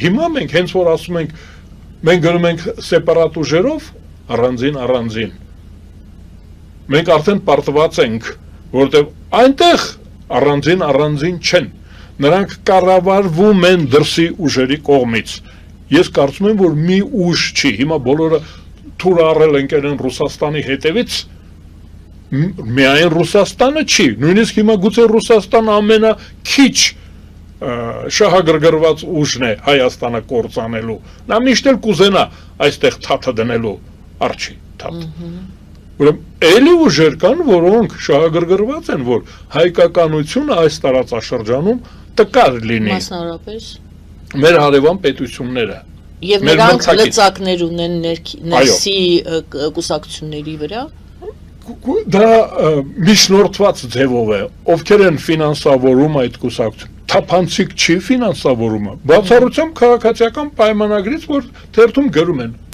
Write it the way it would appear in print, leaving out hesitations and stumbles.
հիմա մենք հենց որ ասում ենք մենք գրում ենք սեպարատ ուժերով առանձին մենք արդեն պարտված ենք, որտեղ այնտեղ առանձին չեն, նրանք կառավարվում են դրսի ուժերի կողմից։ Ես կարծում եմ, որ մի ուժ չի, հիմա բոլորը թուր առել ընկել են Ռուսաստանի հետևից, միայն Ռուսաստանը չի, նույնիսկ հիմա գուցե Ռուսաստանը ամենաքիչ շահագրգռված ուժն է Հայաստանը կործանելու, նա միշտ էլ կուզենա այստեղ թաթը դնելու, արջի թաթ։ Ուրեմն էլի ուժեր կան, որոնք շահագրգռված են, որ հայկականությունը այս տարածաշրջանում տկար լինի։ Մասնավորապես մեր հարևան պետությունները։ Եվ նրանք լծակներ ունեն ներսի կուսակցությունների վրա։ Դա միջնորդված ձևով է, ովքեր են ֆինանսավորում այդ կուսակցություն, թափանցիկ չի ֆինանսավորումը, բացառությամբ քաղաքացիական պայմանագրից, որ թերթում գրում են